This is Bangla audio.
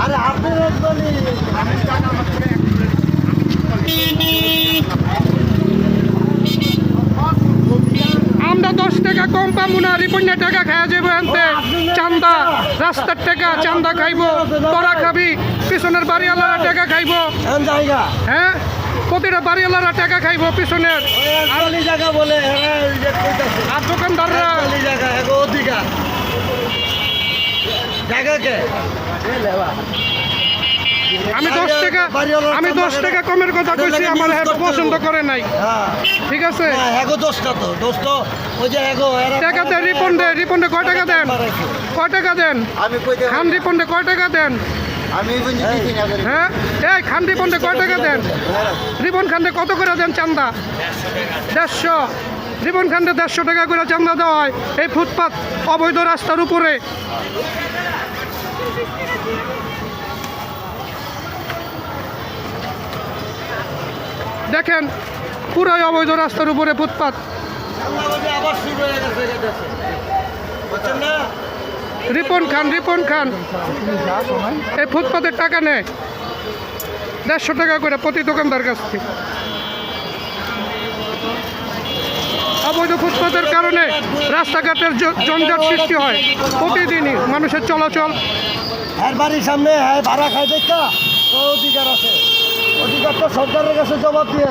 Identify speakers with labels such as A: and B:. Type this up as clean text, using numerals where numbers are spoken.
A: আরে আপনি
B: আমরা 10 টাকা কম পাবো না, রিপন্যা টাকা খাওয়া যাবো আনতে। চান্দা, রাস্তার টাকা চান্দা খাইবো, তোরা খাবি, পিছনের বাড়িওয়ালারা টাকা খাইবো।
A: জায়গা
B: হ্যাঁ, প্রতিটা বাড়িওয়ালারা টাকা খাইবো পিছনের।
A: জায়গা বলে
B: আর দোকানদাররা
A: জায়গা অধিকার জায়গাকে
B: আমি 10 টাকা কমের কথা কইছি, আমার পছন্দ করে নাই। ঠিক আছে, টাকা দেন, রিপন্ডে কয় টাকা দেন, কয় টাকা দেন খান, রিপন্ডে কয় টাকা দেন? হ্যাঁ, এই খান রিপন্ডে কয় টাকা দেন? রিপন খান্ডে কত করে দেন চান্দা? 150। রিপন খান্ডে 150 টাকা করে চান্দা দেওয়া হয় এই ফুটপাত অবৈধ রাস্তার উপরে। দেখেন, পুরাই অবৈধ রাস্তার উপরে ফুটপাত। রিপন খান এই ফুটপাতের টাকা নেয় 150 টাকা করে প্রতি দোকানদার কাছ থেকে। অবৈধ ফুটপাতের কারণে রাস্তাঘাটের জঞ্জাট সৃষ্টি হয়, প্রতিদিনই মানুষের চলাচল।
A: বাড়ির সামনে ভাড়া খাই দেখা অধিকার আছে, অধিকার তো সরকারের কাছে জবাব দিয়ে